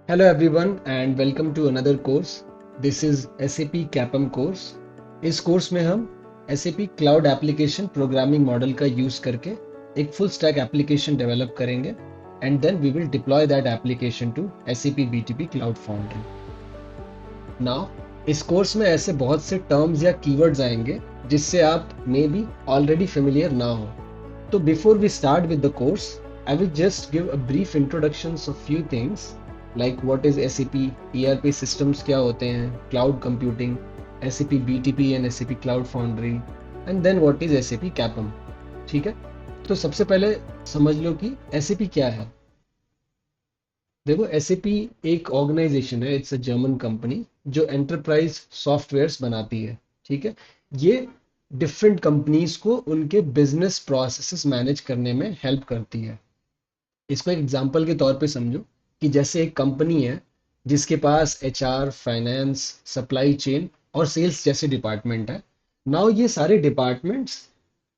Hello everyone and welcome to another course. This is SAP CAPM course. इस course में हम SAP cloud application programming model का use करके एक full stack application develop करेंगे and then we will deploy that application to SAP BTP cloud foundry. Now इस course में ऐसे बहुत से टर्म्स या कीवर्ड्स आएंगे जिससे आप मे बी ऑलरेडी फेमिलियर ना हो. तो before we start with the course, I will just give a brief introductions of few things like what is SAP, ERP systems क्या होते हैं, cloud computing, SAP BTP and SAP Cloud Foundry, and then what is SAP CAPM. ठीक है, तो सबसे पहले समझ लो कि SAP क्या है. देखो SAP एक ऑर्गेनाइजेशन है, इट्स अ जर्मन कंपनी जो एंटरप्राइज सॉफ्टवेयर्स बनाती है. ठीक है, ये डिफरेंट कंपनीज को उनके बिजनेस प्रोसेसेस मैनेज करने में हेल्प करती है. इसको एक एग्जांपल के तौर पे समझो कि जैसे एक कंपनी है जिसके पास HR, फाइनेंस, सप्लाई चेन और सेल्स जैसे डिपार्टमेंट है. नाउ ये सारे डिपार्टमेंट्स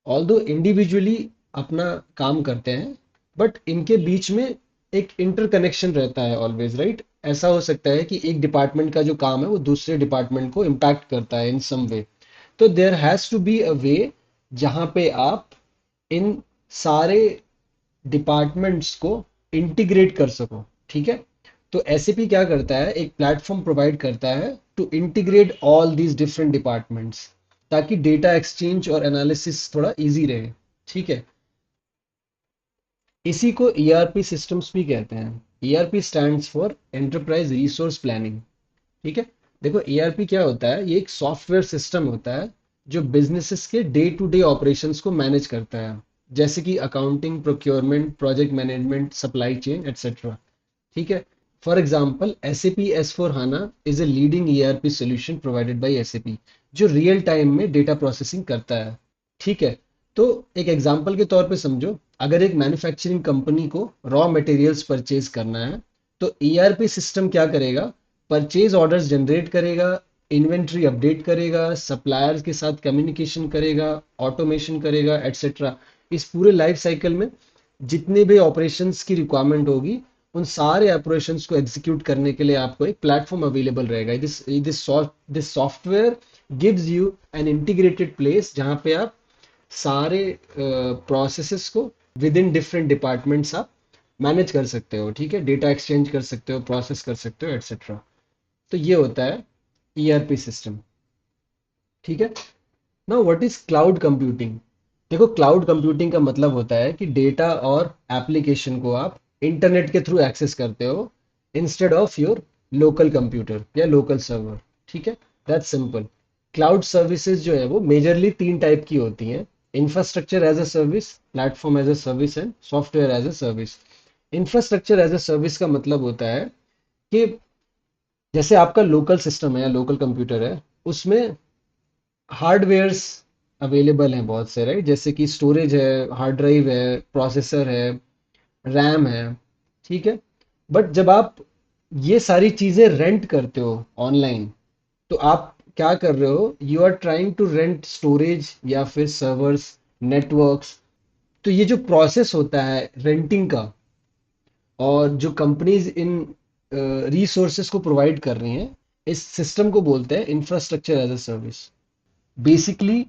ऑल्दो इंडिविजुअली अपना काम करते हैं, बट इनके बीच में एक इंटरकनेक्शन रहता है ऑलवेज, राइट. ऐसा हो सकता है कि एक डिपार्टमेंट का जो काम है वो दूसरे डिपार्टमेंट को इम्पैक्ट करता है इन सम वे. तो there has to be a way जहां पे आप इन सारे डिपार्टमेंट्स को इंटीग्रेट कर सको. ठीक है, तो एसएपी क्या करता है, एक प्लेटफॉर्म प्रोवाइड करता है to integrate all these different departments ताकि डेटा एक्सचेंज और एनालिसिस थोड़ा इजी रहे. ठीक है, इसी को ईआरपी सिस्टम्स भी कहते हैं. ERP stands for enterprise resource planning. ठीक है, देखो ईआरपी क्या होता है, ये एक सॉफ्टवेयर सिस्टम होता है जो बिजनेसेस के डे टू डे ऑपरेशंस को मैनेज करता है, जैसे कि accounting, procurement, project management, supply chain etcetera. ठीक है, for example SAP S/4HANA is a leading ERP solution provided by SAP जो रियल टाइम में डेटा प्रोसेसिंग करता है. ठीक है, तो एक एग्जाम्पल के तौर पे समझो, अगर एक मैन्युफैक्चरिंग कंपनी को रॉ मटेरियल्स परचेज करना है तो ERP सिस्टम क्या करेगा, परचेज ऑर्डर्स जनरेट करेगा, इन्वेंट्री अपडेट करेगा, सप्लायर्स के साथ कम्युनिकेशन करेगा, ऑटोमेशन करेगा एटसेट्रा. इस पूरे लाइफ साइकिल में जितने भी ऑपरेशंस की रिक्वायरमेंट होगी उन सारे ऑपरेशंस को एग्जीक्यूट करने के लिए आपको एक प्लेटफॉर्म अवेलेबल रहेगा. This software gives you an integrated place जहां पे आप सारे प्रोसेसेस को विद इन डिफरेंट डिपार्टमेंट्स आप मैनेज कर सकते हो. ठीक है, डेटा एक्सचेंज कर सकते हो, प्रोसेस कर सकते हो एटसेट्रा. तो ये होता है ईआरपी सिस्टम. ठीक है, now what is cloud computing. देखो क्लाउड कंप्यूटिंग का मतलब होता है कि डेटा और एप्लीकेशन को आप इंटरनेट के थ्रू एक्सेस करते हो instead of your local computer या लोकल सर्वर. ठीक है, दैट्स सिंपल. क्लाउड सर्विसेज जो है वो मेजरली तीन टाइप की होती हैं: infrastructure as a service, platform as a service and software as a service. Infrastructure as a service का मतलब होता है कि जैसे आपका लोकल सिस्टम है या लोकल कंप्यूटर है, उसमें हार्डवेयर्स अवेलेबल हैं बहुत से, राइट. जैसे कि स्टोरेज है, हार्ड ड्राइव है, प्रोसेसर है, रैम है. ठीक है, बट जब आप ये सारी चीजें रेंट करते हो ऑनलाइन, तो आप क्या कर रहे हो, you are trying to rent storage या फिर सर्वर्स, नेटवर्क्स. तो ये जो प्रोसेस होता है रेंटिंग का, और जो कंपनीज इन रिसोर्सेज को प्रोवाइड कर रही हैं, इस सिस्टम को बोलते हैं infrastructure as a service. Basically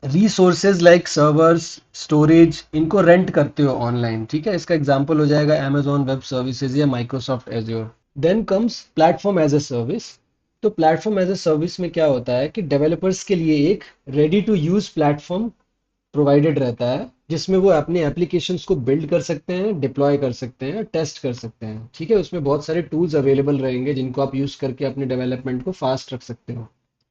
resources like servers, storage, इनको रेंट करते हो ऑनलाइन. ठीक है, इसका एग्जांपल हो जाएगा Amazon वेब सर्विसेज या Microsoft Azure. Then comes platform as a service. तो प्लेटफॉर्म एज अ सर्विस में क्या होता है कि डेवलपर्स के लिए एक ready to use platform provided रहता है जिसमें वो अपने एप्लीकेशंस को बिल्ड कर सकते हैं, डिप्लॉय कर सकते हैं, टेस्ट कर सकते हैं. ठीक है, उसमें बहुत सारे टूल्स अवेलेबल रहेंगे जिनको आप यूज करके अपने डेवलपमेंट को फास्ट रख सकते हो.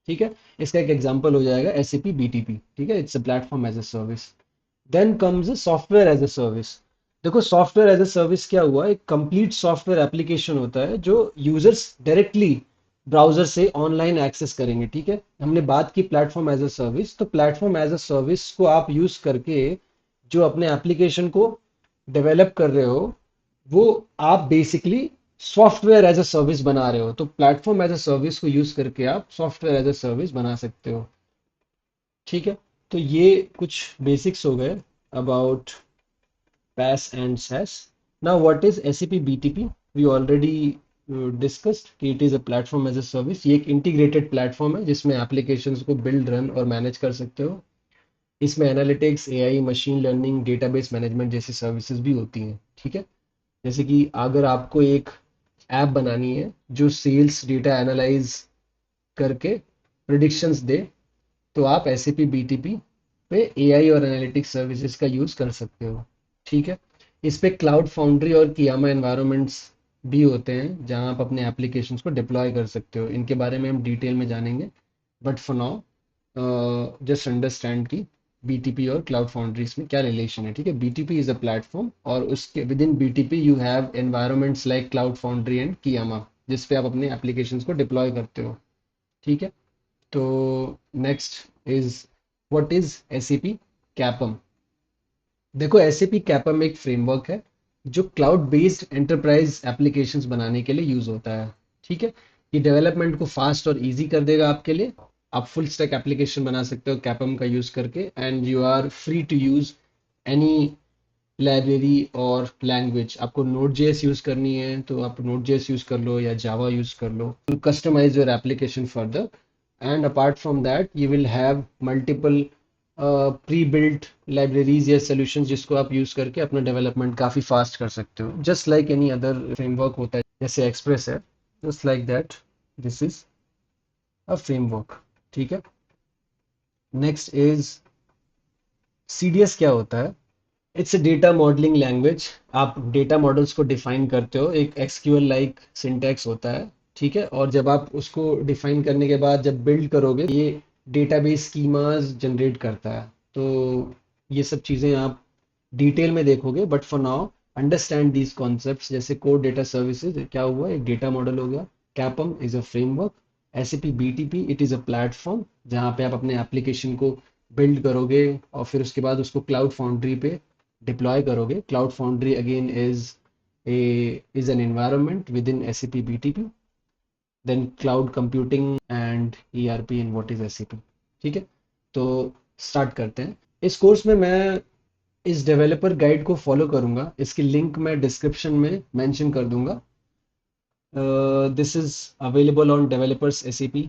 ठीक है, इसका एक एग्जांपल हो जाएगा SAP BTP. ठीक है, it's a platform as a service. Then comes software as a service. देखो सॉफ्टवेयर एज अ सर्विस क्या हुआ, एक कंप्लीट सॉफ्टवेयर एप्लीकेशन होता है जो यूजर्स डायरेक्टली ब्राउजर से ऑनलाइन एक्सेस करेंगे. ठीक है, हमने बात की प्लेटफॉर्म एज अ सर्विस, तो प्लेटफॉर्म एज अ सर्विस को आप यूज करके जो अपने एप्लीकेशन को डेवलप कर रहे हो, वो आप basically software as a service बना रहे हो. तो प्लेटफॉर्म एज अ सर्विस को यूज करके आप सॉफ्टवेयर एज अ सर्विस बना सकते हो. ठीक है, तो ये कुछ बेसिक्स हो गए about PaaS and SaaS. Now, what is SAP BTP? We already discussed कि it is a platform as a service. ये एक इंटीग्रेटेड प्लेटफॉर्म है जिसमें एप्लीकेशंस को बिल्ड, रन और मैनेज कर सकते हो। इसमें analytics, AI, machine learning, database management जैसी सर्विसेज भी होती हैं। ठीक है, जैसे कि अगर आपको एक ऐप बनानी है जो सेल्स डेटा एनालाइज करके प्रिडिक्शंस दे, तो आप एसएपी बीटीपी पे एआई और एनालिटिक्स सर्विसेज का यूज कर सकते हो। ठीक है, इस पे क्लाउड फाउंड्री और कियामा एनवायरनमेंट्स भी होते हैं जहां आप अपने एप्लीकेशंस को डिप्लॉय कर सकते हो। इनके बारे में हम डिटेल में जानेंगे, but for now just understand कि बीटीपी और क्लाउड फाउंड्रीज में क्या रिलेशन है। ठीक है, बीटीपी इज अ प्लेटफॉर्म और उसके within BTP you have environments like Cloud Foundry and Kyma, जिस पे आप अपने एप्लीकेशंस को डिप्लॉय करते हो। ठीक है, तो next is what is SAP कैपम। देखो, एसएपी कैपम एक फ्रेमवर्क है जो क्लाउड बेस्ड एंटरप्राइज एप्लीकेशंस बनाने के लिए यूज होता है। ठीक है, ये डेवलपमेंट को फास्ट और इजी कर देगा आपके लिए। आप फुल स्टैक एप्लीकेशन बना सकते हो कैपम का यूज करके, and you are free to use any library और लैंग्वेज। आपको नोड जेएस यूज करनी है तो आप नोड जेएस यूज कर लो या जावा यूज कर लो to customise your application further. And apart from that you will have multiple pre built libraries या सॉल्यूशंस जिसको आप यूज करके अपना डेवलपमेंट काफी फास्ट कर सकते हो, just like any other framework होता है जैसे एक्सप्रेस है, just like that this is a framework. ठीक है, नेक्स्ट इज सीडीएस। क्या होता है? It's a data modelling language. आप डेटा मॉडल्स को डिफाइन करते हो, एक एसक्यूएल लाइक सिंटैक्स होता है। ठीक है, और जब आप उसको डिफाइन करने के बाद जब बिल्ड करोगे, ये डेटाबेस स्कीमास जनरेट करता है। तो ये सब चीज़ें आप डिटेल में देखोगे, but for now understand these concepts. जैसे कोर डेटा सर्विसेज क्या हुआ, एक डेटा मॉडल हो गया। कैपम is a framework. SAP BTP it is a platform जहाँ पे आप अपने एप्लीकेशन को बिल्ड करोगे और फिर उसके बाद उसको क्लाउड फाउंड्री पे डिप्लॉय करोगे। Cloud foundry again is an environment within SAP BTP, then cloud computing and ERP and what is SAP. ठीक है, तो स्टार्ट करते हैं। इस कोर्स में मैं इस डेवलपर गाइड को फॉलो करूंगा, इसकी लिंक मैं डिस्क्रिप्शन में मेंशन कर दूंगा। This is available on developers SAP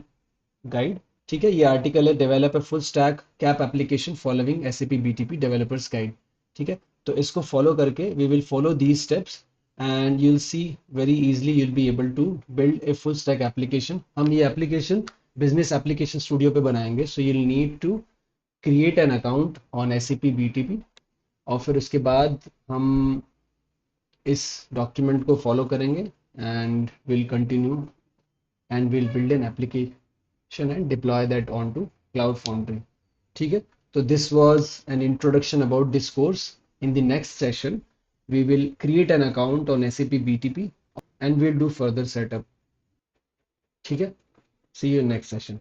guide. ठीक है, ये आर्टिकल है develop a full stack CAP application following SAP BTP developers guide. ठीक है, तो इसको फॉलो करके we will follow these steps and you'll see very easily you'll be able to build a full stack application। हम ये application business application studio पे बनाएंगे, so you'll need to create an account on SAP BTP और फिर उसके बाद हम इस डॉक्यूमेंट को फॉलो करेंगे and will continue and we'll build an application and deploy that onto Cloud Foundry. ठीक है, तो this was an introduction about this course. In the next session, we will create an account on SAP BTP and we'll do further setup. ठीक है, see you in next session.